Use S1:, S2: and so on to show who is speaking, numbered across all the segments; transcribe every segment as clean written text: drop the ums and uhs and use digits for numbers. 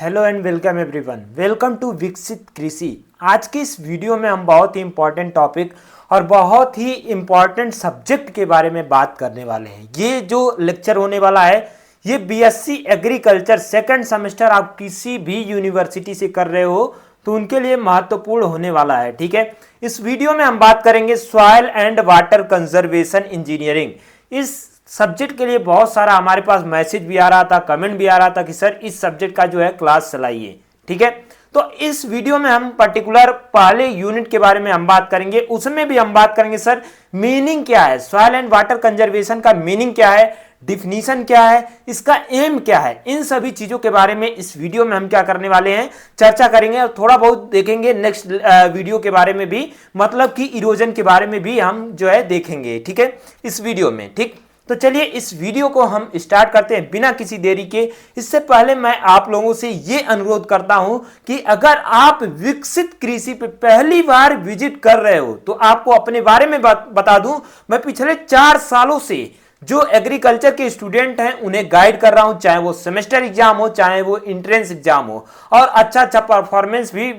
S1: Hello and welcome everyone, welcome to Viksit Krishi. आज की इस वीडियो में हम बहुत ही इम्पोर्टेंट टॉपिक और बहुत ही इम्पोर्टेंट सब्जेक्ट के बारे में बात करने वाले हैं। ये जो लेक्चर होने वाला है ये बीएससी एग्रीकल्चर सेकंड सेमेस्टर आप किसी भी यूनिवर्सिटी से कर रहे हो तो उनके लिए महत्वपूर्ण होने वाला है। ठीक है, इस वीडियो में हम बात करेंगे soil and water conservation engineering. इस सब्जेक्ट के लिए बहुत सारा हमारे पास मैसेज भी आ रहा था, कमेंट भी आ रहा था कि सर इस सब्जेक्ट का जो है क्लास चलाइए। ठीक है, तो इस वीडियो में हम पर्टिकुलर पहले यूनिट के बारे में हम बात करेंगे। उसमें भी हम बात करेंगे सर मीनिंग क्या है, सॉइल एंड वाटर कंजर्वेशन का मीनिंग क्या है, डिफिनीशन क्या है, इसका एम क्या है, इन सभी चीजों के बारे में इस वीडियो में हम क्या करने वाले हैं, चर्चा करेंगे। और थोड़ा बहुत देखेंगे नेक्स्ट वीडियो के बारे में भी, मतलब कि इरोजन के बारे में भी हम जो है देखेंगे। ठीक है, इस वीडियो में। ठीक, तो चलिए इस वीडियो को हम स्टार्ट करते हैं बिना किसी देरी के। इससे पहले मैं आप लोगों से ये अनुरोध करता हूं कि अगर आप विकसित कृषि पे पहली बार विजिट कर रहे हो तो आपको अपने बारे में बता दूं, मैं पिछले 4 सालों से जो एग्रीकल्चर के स्टूडेंट हैं उन्हें गाइड कर रहा हूं, चाहे वो सेमेस्टर एग्जाम हो चाहे वो एंट्रेंस एग्जाम हो, और अच्छा परफॉर्मेंस भी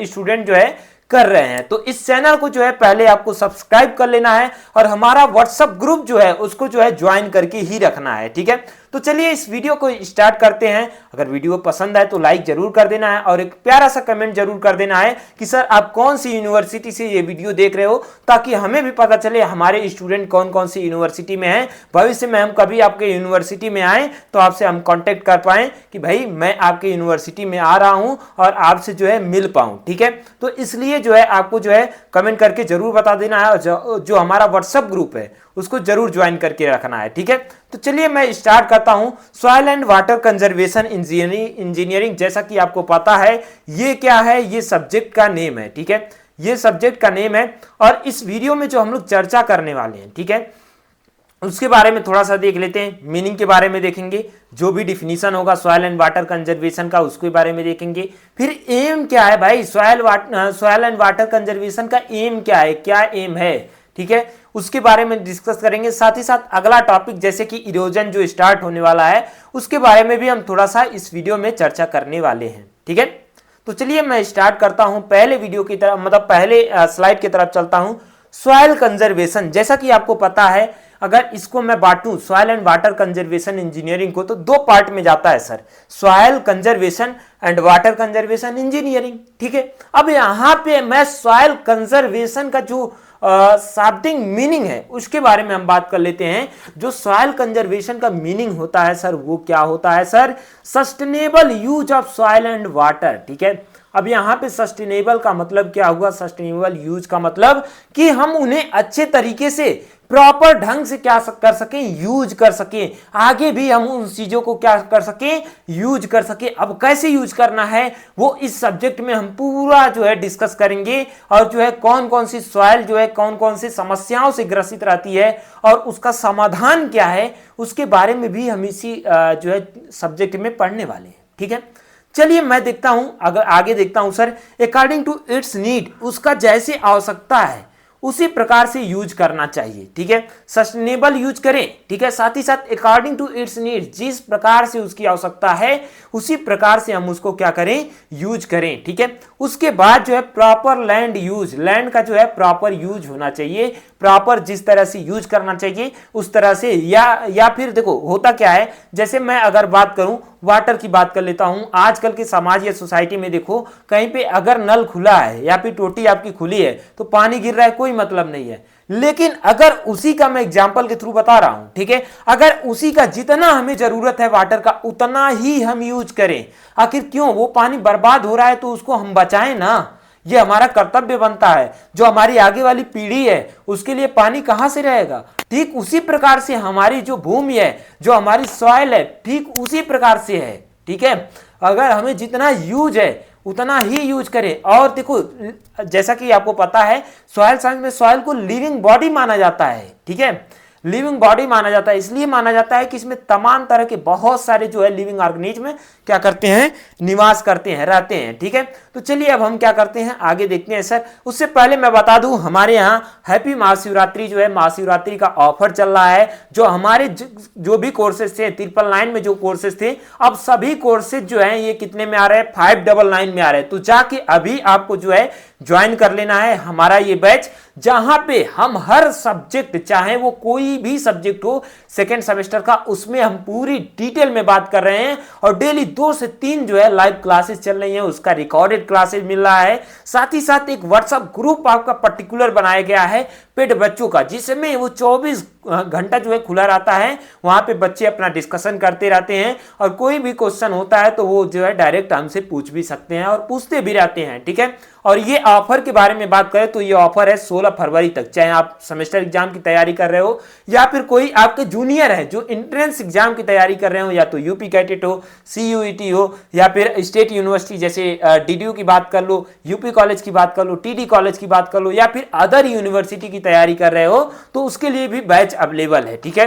S1: स्टूडेंट जो है कर रहे हैं। तो इस चैनल को जो है पहले आपको सब्सक्राइब कर लेना है और हमारा व्हाट्सएप ग्रुप जो है उसको जो है ज्वाइन करके ही रखना है। ठीक है, तो चलिए इस वीडियो को स्टार्ट करते हैं। अगर वीडियो पसंद आए तो लाइक जरूर कर देना है और एक प्यारा सा कमेंट जरूर कर देना है कि सर आप कौन सी यूनिवर्सिटी से ये वीडियो देख रहे हो, ताकि हमें भी पता चले हमारे स्टूडेंट कौन कौन सी यूनिवर्सिटी में हैं। भविष्य में हम कभी आपके यूनिवर्सिटी में आए तो आपसे हम कॉन्टेक्ट कर पाए कि भाई मैं आपके यूनिवर्सिटी में आ रहा हूं और आपसे जो है मिल पाऊं। ठीक है, तो इसलिए जो है आपको जो है कमेंट करके जरूर बता देना है और जो हमारा व्हाट्सएप ग्रुप है उसको जरूर ज्वाइन करके रखना है। ठीक है, तो चलिए मैं स्टार्ट करता हूं। Soil and water conservation engineering, जैसा कि आपको पता है ये क्या है, ये सब्जेक्ट का नेम है। ठीक है, ये सब्जेक्ट का नेम है और इस वीडियो में जो हम लोग चर्चा करने वाले हैं, ठीक है, उसके बारे में थोड़ा सा देख लेते हैं। मीनिंग के बारे में देखेंगे, जो भी डिफिनीशन होगा सॉइल एंड वाटर कंजर्वेशन का उसके बारे में देखेंगे। फिर एम क्या है भाई, सॉइल एंड वाटर कंजर्वेशन का एम क्या है, क्या एम है, ठीक है, उसके बारे में डिस्कस करेंगे। साथ ही साथ अगला टॉपिक जैसे कि इरोजन जो स्टार्ट होने वाला है उसके बारे में भी हम थोड़ा सा इस वीडियो में चर्चा करने वाले हैं। ठीक है, तो चलिए मैं स्टार्ट करता हूं। पहले वीडियो की तरफ, मतलब पहले स्लाइड की तरफ चलता हूं। सॉइल कंजर्वेशन, जैसा कि आपको पता है, अगर इसको मैं बांटूं soil and water conservation engineering को तो 2 पार्ट में जाता है sir, soil conservation and water conservation engineering. ठीक है, अब यहां पे मैं सॉइल कंजर्वेशन का जो शाब्दिक मीनिंग है उसके बारे में हम बात कर लेते हैं। जो सॉइल कंजर्वेशन का मीनिंग होता है सर वो क्या होता है sir, sustainable use of soil and water. ठीक है, अब यहां पे सस्टेनेबल का मतलब क्या हुआ, सस्टेनेबल यूज का मतलब कि हम उन्हें अच्छे तरीके से प्रॉपर ढंग से क्या कर सकें, यूज कर सकें, आगे भी हम उन चीजों को क्या कर सकें, यूज कर सकें। अब कैसे यूज करना है वो इस सब्जेक्ट में हम पूरा जो है डिस्कस करेंगे, और जो है कौन कौन सी सॉइल जो है कौन कौन सी समस्याओं से ग्रसित रहती है और उसका समाधान क्या है उसके बारे में भी हम इसी जो है सब्जेक्ट में पढ़ने वाले हैं। ठीक है, चलिए मैं देखता हूं, अगर आगे देखता हूं sir, according to its need, उसका जैसे आवश्यकता है उसी प्रकार से यूज करना चाहिए। ठीक है, सस्टेनेबल यूज करें। ठीक है, साथ ही साथ अकॉर्डिंग टू इट्स नीड, जिस प्रकार से उसकी आवश्यकता है उसी प्रकार से हम उसको क्या करें, यूज करें। ठीक है, उसके बाद जो है प्रॉपर लैंड यूज, लैंड का जो है प्रॉपर यूज होना चाहिए, प्रॉपर जिस तरह से यूज करना चाहिए उस तरह से। या फिर देखो होता क्या है, जैसे मैं अगर बात करूं वाटर की बात कर लेता हूं, आजकल के समाज या सोसाइटी में देखो कहीं पे अगर नल खुला है या फिर टोटी आपकी खुली है तो पानी गिर रहा है, कोई मतलब नहीं है। लेकिन अगर उसी का मैं एग्जांपल के थ्रू बता रहा हूं, ठीक है, अगर उसी का जितना हमें जरूरत है वाटर का उतना ही हम यूज करें, आखिर क्यों, वो पानी बर्बाद हो रहा है तो उसको हम बचाएं ना, ये हमारा कर्तव्य बनता है। जो हमारी आगे वाली पीढ़ी है उसके लिए पानी कहां से रहेगा, ठीक उसी प्रकार से हमारी जो भूमि है, जो हमारी सॉइल है, ठीक उसी प्रकार से है। ठीक है, अगर हमें जितना यूज है उतना ही यूज करें। और देखो जैसा कि आपको पता है सॉइल साइंस में सॉइल को लिविंग बॉडी माना जाता है। ठीक है, लिविंग बॉडी माना जाता है, इसलिए माना जाता है कि इसमें तमाम तरह के बहुत सारे जो है लिविंग ऑर्गेनिज्म क्या करते हैं, निवास करते हैं, रहते हैं। ठीक है, तो चलिए अब हम क्या करते हैं, आगे देखते हैं सर। उससे पहले मैं बता दूं, हमारे यहाँ हैप्पी महाशिवरात्रि जो है, महाशिवरात्रि का ऑफर चल रहा है। जो हमारे जो भी कोर्सेज थे 999 में जो कोर्सेज थे, अब सभी कोर्सेज जो है ये कितने में आ रहे हैं, 599 में आ रहे हैं। तो जाके अभी आपको जो है ज्वाइन कर लेना है हमारा ये बैच, जहां पे हम हर सब्जेक्ट, चाहे वो कोई भी सब्जेक्ट हो सेकेंड सेमेस्टर का, उसमें हम पूरी डिटेल में बात कर रहे हैं। और डेली 2 से 3 जो है लाइव क्लासेस चल रही हैं, उसका रिकॉर्डेड क्लासेस मिल रहा है। साथ ही साथ एक व्हाट्सएप ग्रुप आपका पर्टिकुलर बनाया गया है पेड बच्चों का, जिसमें वो 24 घंटा जो है खुला रहता है। वहां पे बच्चे अपना डिस्कशन करते रहते हैं, और कोई भी क्वेश्चन होता है तो वो जो है डायरेक्ट हमसे पूछ भी सकते हैं और पूछते भी रहते हैं। ठीक है, और ये ऑफर के बारे में बात करें तो ये ऑफर है 16 फरवरी तक। चाहे आप सेमेस्टर एग्जाम की तैयारी कर रहे हो, या फिर कोई आपके जूनियर है जो एंट्रेंस एग्जाम की तैयारी कर रहे हो, या तो यूपी कैडेट हो, सीयूईटी हो, या फिर स्टेट यूनिवर्सिटी जैसे डीडीयू की बात कर लो, यूपी कॉलेज की बात कर लो, टीडी कॉलेज की बात कर लो, या फिर अदर यूनिवर्सिटी की तैयारी कर रहे हो, तो उसके लिए भी बैच अवेलेबल है। ठीक है,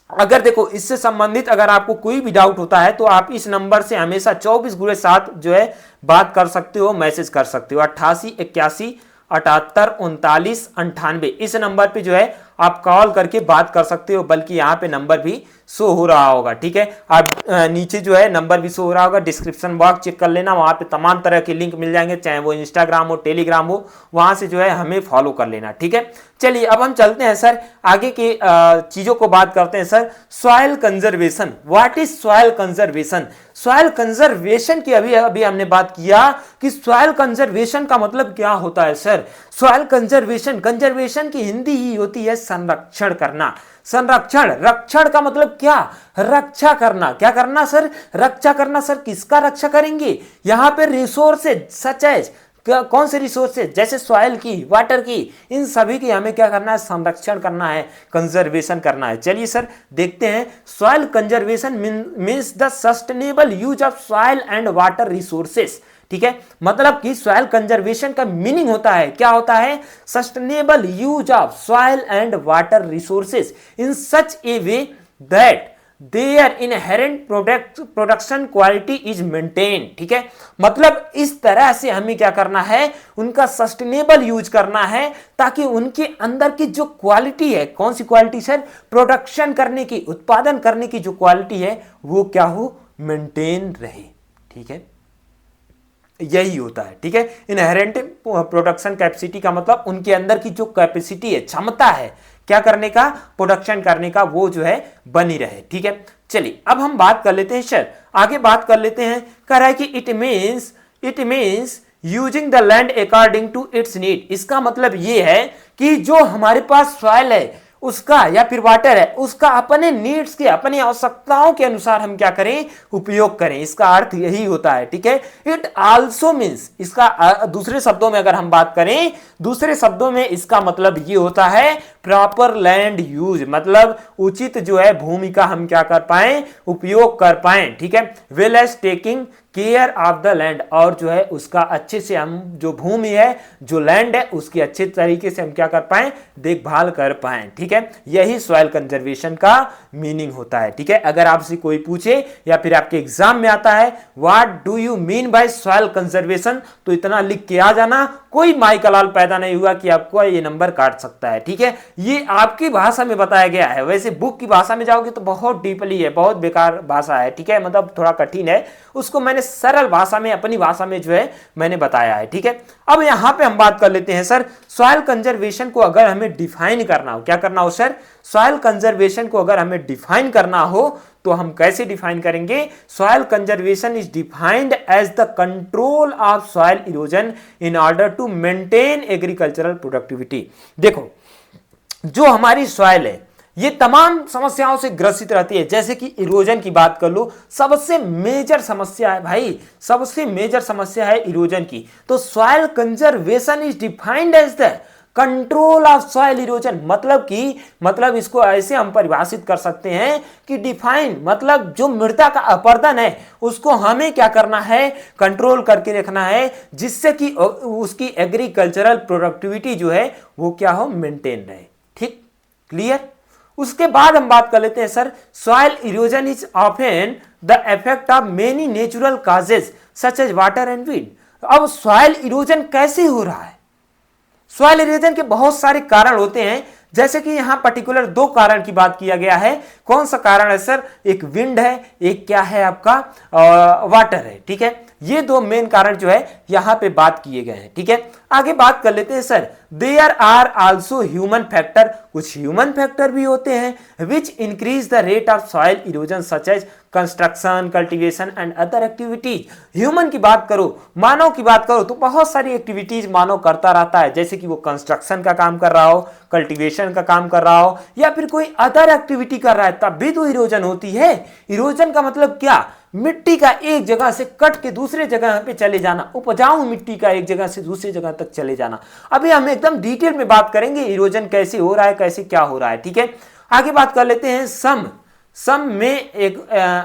S1: अगर देखो इससे संबंधित अगर आपको कोई भी डाउट होता है तो आप इस नंबर से हमेशा 24x7 जो है बात कर सकते हो, मैसेज कर सकते हो। 88 81 78 39 98 इस नंबर पे जो है आप कॉल करके बात कर सकते हो, बल्कि यहाँ पे नंबर भी शो हो रहा होगा। ठीक है, आप नीचे जो है नंबर भी शो हो रहा होगा, डिस्क्रिप्शन बॉक्स चेक कर लेना, वहां पे तमाम तरह के लिंक मिल जाएंगे, चाहे वो इंस्टाग्राम हो, टेलीग्राम हो, वहां से जो है हमें फॉलो कर लेना। ठीक है, चलिए अब हम चलते हैं सर आगे के चीजों को बात करते हैं sir. Soil conservation, what is soil conservation? Soil conservation की अभी हमने बात किया कि सॉइल कंजर्वेशन का मतलब क्या होता है सर। सॉइल कंजर्वेशन की हिंदी ही होती है संरक्षण करना। संरक्षण, रक्षण का मतलब क्या, रक्षा करना। क्या करना सर, रक्षा करना। सर किसका रक्षा करेंगे, यहां पे रिसोर्सेज सच एज, कौन से रिसोर्सेज, जैसे सॉइल की, वाटर की, इन सभी की हमें क्या करना है, संरक्षण करना है, कंजर्वेशन करना है। चलिए सर देखते हैं, soil conservation means the sustainable use of soil and water resources. ठीक है, मतलब कि सॉइल कंजर्वेशन का मीनिंग होता है, क्या होता है, sustainable use of soil and water resources in such a way that their inherent production quality is maintain. ठीक है, मतलब इस तरह से हमें क्या करना है, उनका सस्टेनेबल यूज करना है, ताकि उनके अंदर की जो क्वालिटी है, कौन सी क्वालिटी सर, प्रोडक्शन करने की, उत्पादन करने की जो क्वालिटी है वो क्या हो, मेंटेन रहे। ठीक है, यही होता है। ठीक है, इनहेरेंट प्रोडक्शन कैपेसिटी का मतलब उनके अंदर की जो कैपेसिटी है, क्षमता है क्या करने का, प्रोडक्शन करने का, वो जो है बनी रहे। ठीक है, चलिए अब हम बात कर लेते हैं सर, आगे बात कर लेते हैं। कह रहा है कि it means using the land according to its need. इसका मतलब ये है कि जो हमारे पास सॉइल है उसका, या फिर वाटर है उसका, अपने नीड्स के, अपनी आवश्यकताओं के अनुसार हम क्या करें, उपयोग करें। इसका अर्थ यही होता है। ठीक है, इट आल्सो मीन्स, इसका दूसरे शब्दों में अगर हम बात करें, दूसरे शब्दों में इसका मतलब ये होता है प्रॉपर लैंड यूज, मतलब उचित जो है भूमि का हम क्या कर पाए, उपयोग कर पाए। ठीक है, well as taking care of the land, और जो है उसका अच्छे से हम जो भूमि है, जो लैंड है, उसकी अच्छे तरीके से हम क्या कर पाए, देखभाल कर पाए। ठीक है, यही सॉइल कंजर्वेशन का मीनिंग होता है। ठीक है, अगर आपसे कोई पूछे या फिर आपके एग्जाम में आता है what do you mean by soil conservation, तो इतना लिख के आ जाना, कोई माइकलाल पैदा नहीं हुआ कि आपको ये नंबर काट सकता है। ठीक है, ये आपकी भाषा में बताया गया है, वैसे बुक की भाषा में जाओगे तो बहुत डीपली है, बहुत बेकार भाषा है। ठीक है, मतलब थोड़ा कठिन है, उसको मैंने सरल भाषा में, अपनी भाषा में जो है मैंने बताया है। ठीक है, अब यहां पे हम बात कर लेते हैं सर, सॉइल कंजर्वेशन को अगर हमें डिफाइन करना हो, क्या करना हो सर, सॉइल कंजर्वेशन को अगर हमें डिफाइन करना हो तो हम कैसे डिफाइन करेंगे। Soil conservation is defined as the control of soil erosion in order to maintain agricultural productivity. देखो, जो हमारी सॉइल है ये तमाम समस्याओं से ग्रसित रहती है, जैसे कि इरोजन की बात कर लो, सबसे मेजर समस्या है भाई, सबसे मेजर समस्या है इरोजन की। तो soil conservation is defined as the control of soil erosion, मतलब इसको ऐसे हम परिभाषित कर सकते हैं कि डिफाइन मतलब जो मृदा का अपरदन है उसको हमें क्या करना है, कंट्रोल करके रखना है, जिससे कि उसकी एग्रीकल्चरल प्रोडक्टिविटी जो है वो क्या हो, मेंटेन रहे। ठीक, क्लियर। उसके बाद हम बात कर लेते हैं sir, soil erosion is often the effect of many natural causes such as water and wind. अब सॉइल इरोजन कैसे हो रहा है? सॉइल इरोजन के बहुत सारे कारण होते हैं, जैसे कि यहां पर्टिकुलर दो कारण की बात किया गया है। कौन सा कारण है सर? एक विंड है, एक क्या है आपका वाटर है, ठीक है। ये दो मेन कारण जो है यहां पे बात किए गए हैं, ठीक है। आगे बात कर लेते हैं sir, there are also human factor, कुछ ह्यूमन फैक्टर भी होते हैं which increase the rate of soil erosion such as construction, cultivation and other activities. Human की बात करो, मानव की बात करो, तो बहुत सारी एक्टिविटीज मानव करता रहता है, जैसे कि वो कंस्ट्रक्शन का काम कर रहा हो, कल्टीवेशन का काम कर रहा हो, या फिर कोई अदर एक्टिविटी कर रहा है, तब भी तो इरोजन होती है। इरोजन का मतलब क्या? मिट्टी का एक जगह से कट के दूसरे जगह पे चले जाना, उपजाऊ मिट्टी का एक जगह से दूसरी जगह तक चले जाना। अभी हम एकदम डिटेल में बात करेंगे इरोजन कैसे हो रहा है, कैसे क्या हो रहा है, ठीक है। आगे बात कर लेते हैं सम में एक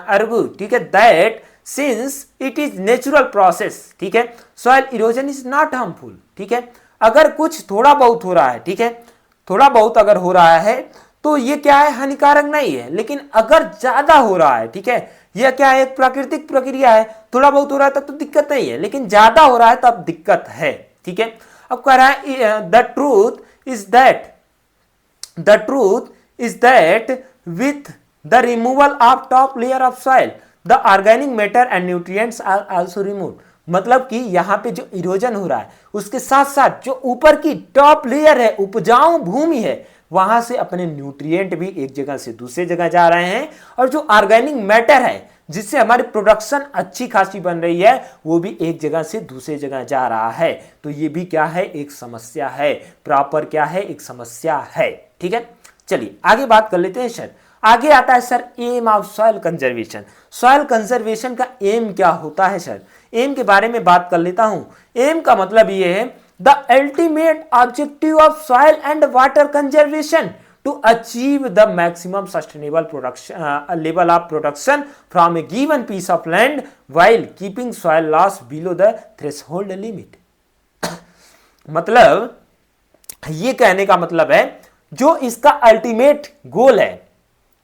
S1: अर्गू, ठीक है, that since it is natural process, ठीक है, soil erosion is not harmful, ठीक है। अगर कुछ थोड़ा बहुत हो रहा है, ठीक है, थोड़ा बहुत अगर हो रहा है तो ये क्या है? हानिकारक नहीं है। लेकिन अगर ज्यादा हो रहा है, ठीक है, यह क्या है? एक प्राकृतिक प्रक्रिया है, थोड़ा बहुत हो रहा है तब तो दिक्कत नहीं है, लेकिन ज्यादा हो रहा है तब दिक्कत है, ठीक है। अब कह रहा है the truth is that with the removal of top layer of soil the organic matter and nutrients are also removed. मतलब कि यहां पे जो इरोजन हो रहा है उसके साथ साथ जो ऊपर की टॉप लेयर है, उपजाऊ भूमि है, वहां से अपने न्यूट्रिएंट भी एक जगह से दूसरी जगह जा रहे हैं, और जो ऑर्गेनिक मैटर है जिससे हमारी प्रोडक्शन अच्छी खासी बन रही है, वो भी एक जगह से दूसरी जगह जा रहा है। तो ये भी क्या है? एक समस्या है, प्रॉपर क्या है? एक समस्या है, ठीक है। चलिए आगे बात कर लेते हैं सर। आगे आता है sir aim of soil conservation. Soil conservation का एम क्या होता है सर? एम के बारे में बात कर लेता हूं। एम का मतलब ये है the ultimate objective of soil and water conservation to achieve the maximum sustainable production level of production from a given piece of land while keeping soil loss below the threshold limit. मतलब ये कहने का मतलब है जो इसका ultimate goal है,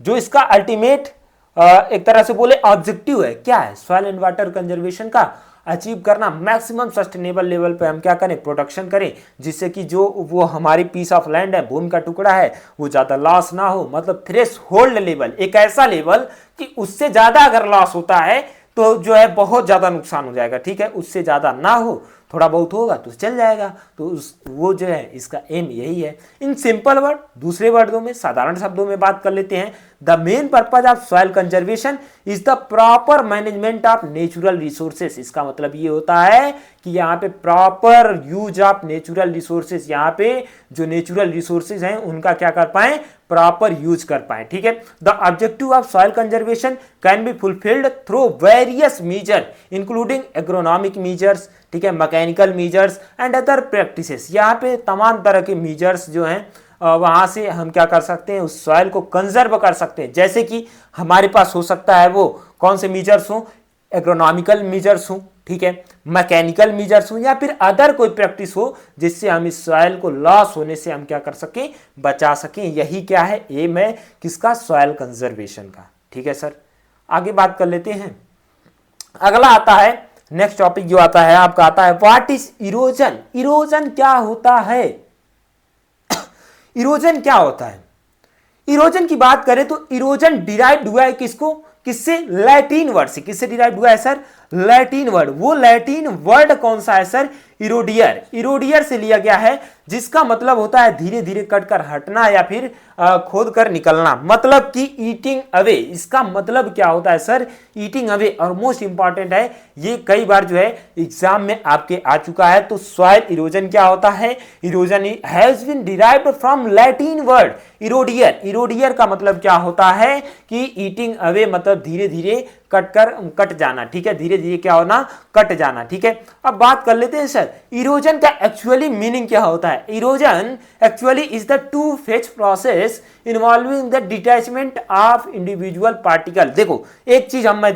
S1: जो इसका अल्टीमेट एक तरह से बोले ऑब्जेक्टिव है, क्या है? सॉइल एंड वाटर कंजर्वेशन का अचीव करना, मैक्सिमम सस्टेनेबल लेवल पे हम क्या करें? प्रोडक्शन करें, जिससे कि जो वो हमारी पीस ऑफ लैंड है, भूमि का टुकड़ा है, वो ज्यादा लॉस ना हो। मतलब थ्रेश होल्ड लेवल, एक ऐसा लेवल कि उससे ज्यादा अगर लॉस होता है तो जो है बहुत ज्यादा नुकसान हो जाएगा, ठीक है। उससे ज्यादा ना हो, थोड़ा बहुत होगा तो चल जाएगा। तो वो जो है इसका एम यही है। इन सिंपल वर्ड, दूसरे वर्डों में, साधारण शब्दों में बात कर लेते हैं, the main purpose of soil conservation is the proper management of natural resources. इसका मतलब ये होता है कि यहाँ पे proper use of natural resources, यहाँ पे जो नेचुरल रिसोर्सेज हैं उनका क्या कर पाए? प्रॉपर यूज कर पाए, ठीक है। The objective of soil conservation can be fulfilled through various measure including agronomic measures, ठीक है, mechanical measures and other practices. यहाँ पे तमाम तरह के मेजर्स जो हैं वहां से हम क्या कर सकते हैं? उस सॉइल को कंजर्व कर सकते हैं। जैसे कि हमारे पास हो सकता है वो कौन से मेजर्स हों? एग्रोनॉमिकल मेजर्स हों, ठीक है, मैकेनिकल मेजर्स हों, या फिर अदर कोई प्रैक्टिस हो जिससे हम इस सॉइल को लॉस होने से हम क्या कर सकें? बचा सकें। यही क्या है? एम है किसका? सॉइल कंजर्वेशन का, ठीक है सर। आगे बात कर लेते हैं। अगला आता है, नेक्स्ट टॉपिक जो आता है आपका आता है व्हाट इज इरोजन। इरोजन क्या होता है? इरोजन क्या होता है? इरोजन की बात करें तो इरोजन डिराइव्ड हुआ है किससे? लैटिन वर्ड से। किससे डिराइव्ड हुआ है सर? Latin word. वो लैटिन वर्ड कौन सा है सर? इरोडियर। इरोडियर से लिया गया है, जिसका मतलब होता है धीरे धीरे कटकर हटना या फिर खोद कर निकलना, मतलब कि ईटिंग अवे। इसका मतलब क्या होता है सर? Eating away. और मोस्ट इंपॉर्टेंट है, ये कई बार जो है एग्जाम में आपके आ चुका है। तो सॉइल इरोजन क्या होता है? Erosion has been derived from Latin word erodere. इरोडियर का मतलब क्या होता है कि ईटिंग अवे, मतलब धीरे धीरे कट जाना, ठीक है, धीरे धीरे क्या होना, कट जाना, ठीक है। अब बात कर लेते हैं सर इरोजन का एक्चुअली मीनिंग क्या होता है। Erosion actually is the two phase process involving the detachment of individual particle. देखो एक चीज मैं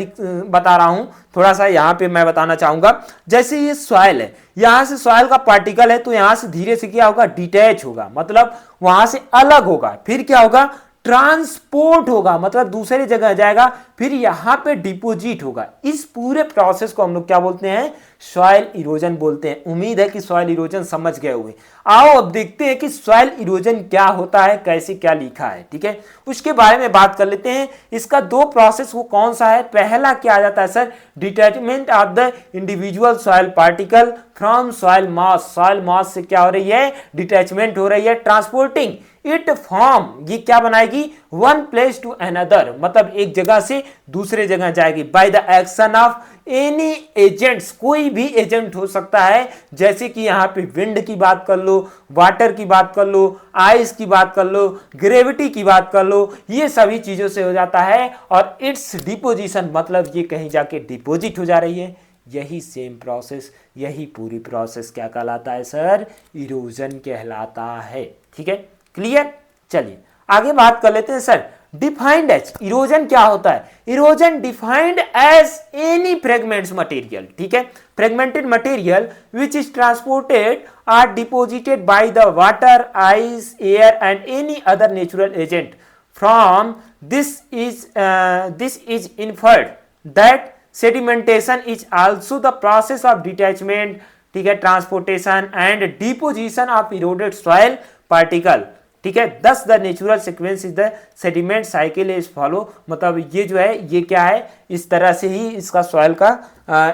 S1: बता रहा हूं, थोड़ा सा यहाँ पे मैं बताना चाहूंगा। जैसे ये सॉइल है, यहां से सॉइल का पार्टिकल है, तो यहां से धीरे से क्या होगा, डिटैच होगा, मतलब वहां से अलग होगा, फिर क्या होगा, ट्रांसपोर्ट होगा, मतलब दूसरी जगह जाएगा, फिर यहां पे डिपोजिट होगा। इस पूरे प्रोसेस को हम लोग क्या बोलते हैं, सॉइल इरोजन बोलते हैं। उम्मीद है कि सॉइल इरोजन समझ गए होंगे। आओ अब देखते हैं कि सॉइल इरोजन क्या होता है, कैसे क्या लिखा है, ठीक है, उसके बारे में बात कर लेते हैं। इसका दो प्रोसेस वो कौन सा है, पहला क्या आ जाता है sir, detachment of the individual soil particle from soil mass. Soil मास से क्या हो रही है, डिटैचमेंट हो रही है, ट्रांसपोर्टिंग इट फॉर्म, ये क्या बनाएगी, वन प्लेस टू अनदर, मतलब एक जगह से दूसरे जगह जाएगी, by the action of any agents, कोई भी एजेंट हो सकता है, जैसे कि यहां पे विंड की बात कर लो, वाटर की बात कर लो, आइस की बात कर लो, ग्रेविटी की बात कर लो, ये सभी चीजों से हो जाता है। और इट्स डिपोजिशन, मतलब ये कहीं जाके डिपोजिट हो जा रही है। यही सेम प्रोसेस, यही पूरी प्रोसेस क्या कहलाता है सर, इरोजन कहलाता है, ठीक है, क्लियर। चलिए आगे बात कर लेते हैं सर, डिफाइंड एज इरोजन क्या होता है। Erosion defined as any fragments material, ठीक है, fragmented material which is transported or deposited by the water, ice, air and any other natural agent from this is inferred that sedimentation is also the process of detachment, ठीक है, transportation and deposition of eroded soil particle, ठीक है। Thus the natural sequence is the sediment cycle is follow, मतलब ये जो है ये क्या है, इस तरह से ही इसका सॉइल का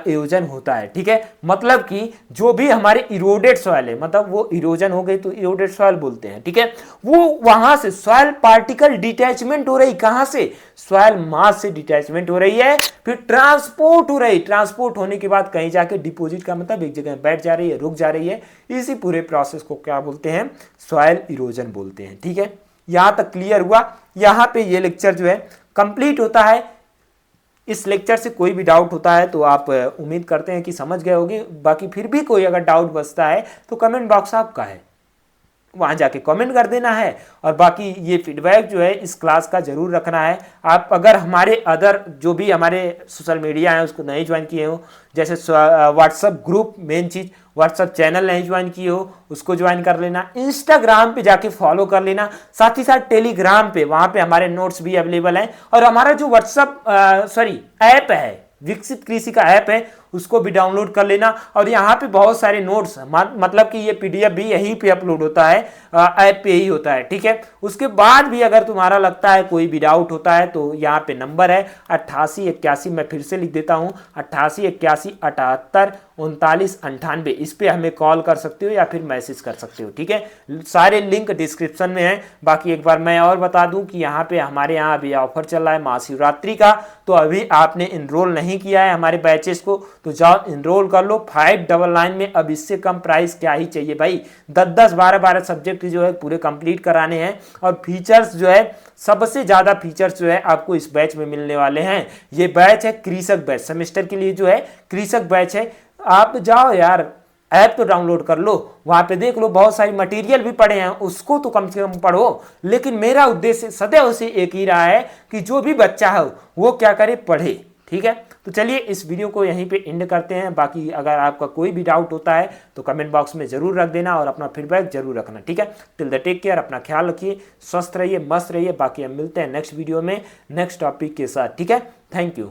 S1: इरोजन होता है, ठीक है। मतलब कि जो भी हमारे इरोडेड सॉइल है, मतलब वो इरोजन हो गई तो इरोडेड सॉइल बोलते हैं, ठीक है, वो वहां से सॉइल पार्टिकल डिटैचमेंट हो रही, कहां से, सॉइल मास से डिटैचमेंट हो रही है, फिर ट्रांसपोर्ट हो रही, ट्रांसपोर्ट होने के बाद कहीं जाके डिपोजिट का मतलब एक जगह बैठ जा रही है, रुक जा रही है। इसी पूरे प्रोसेस को क्या बोलते हैं, सॉइल इरोजन बोलते हैं, ठीक है। यहां तक क्लियर हुआ। यहां पे ये लेक्चर जो है कंप्लीट होता है। इस लेक्चर से कोई भी डाउट होता है तो आप उम्मीद करते हैं कि समझ गए होंगे। बाकी फिर भी कोई अगर डाउट बचता है तो कमेंट बॉक्स आपका है, वहां जाके कमेंट कर देना है। और बाकी ये फीडबैक जो है इस क्लास का जरूर रखना है। आप अगर हमारे अदर जो भी हमारे सोशल मीडिया है उसको नहीं ज्वाइन किए हो, जैसे व्हाट्सएप ग्रुप, मेन चीज व्हाट्सएप चैनल नहीं ज्वाइन किए हो उसको ज्वाइन कर लेना, इंस्टाग्राम पे जाके फॉलो कर लेना, साथ ही साथ टेलीग्राम पे, वहां पे हमारे नोट्स भी अवेलेबल हैं। और हमारा जो व्हाट्सएप ऐप है, विकसित कृषि का ऐप है, उसको भी डाउनलोड कर लेना। और यहाँ पे बहुत सारे नोट्स, मतलब कि ये पीडीएफ भी यहीं पे अपलोड होता है, ऐप पे ही होता है, ठीक है। उसके बाद भी अगर तुम्हारा लगता है कोई भी डाउट होता है तो यहाँ पे नंबर है 8881, मैं फिर से लिख देता हूँ 8881783998, इस पे हमें कॉल कर सकते हो या फिर मैसेज कर सकते हो, ठीक है। सारे लिंक डिस्क्रिप्शन में है। बाकी एक बार मैं और बता दूं कि यहाँ पे हमारे यहाँ अभी ऑफर चल रहा है महाशिवरात्रि का, तो अभी आपने इनरोल नहीं किया है हमारे बैचेस को तो जाओ इनरोल कर लो 599 में। अब इससे कम प्राइस क्या ही चाहिए भाई, 10-10, 12-12 सब्जेक्ट जो है पूरे कंप्लीट कराने हैं। और फीचर्स जो है, सबसे ज्यादा फीचर्स जो है आपको इस बैच में मिलने वाले हैं। ये बैच है कृषक बैच, सेमेस्टर के लिए जो है कृषक बैच है। आप जाओ यार, ऐप तो डाउनलोड कर लो, वहां पे देख लो, बहुत सारी मटेरियल भी पढ़े हैं, उसको तो कम से कम पढ़ो। लेकिन मेरा उद्देश्य सदैव से एक ही रहा है कि जो भी बच्चा है वो क्या करे, पढ़े, ठीक है। तो चलिए इस वीडियो को यहीं पे एंड करते हैं। बाकी अगर आपका कोई भी डाउट होता है तो कमेंट बॉक्स में जरूर रख देना और अपना फीडबैक जरूर रखना, ठीक है। टिल द टेक केयर, अपना ख्याल रखिए, स्वस्थ रहिए, मस्त रहिए। बाकी हम मिलते हैं नेक्स्ट वीडियो में नेक्स्ट टॉपिक के साथ, ठीक है। Thank you.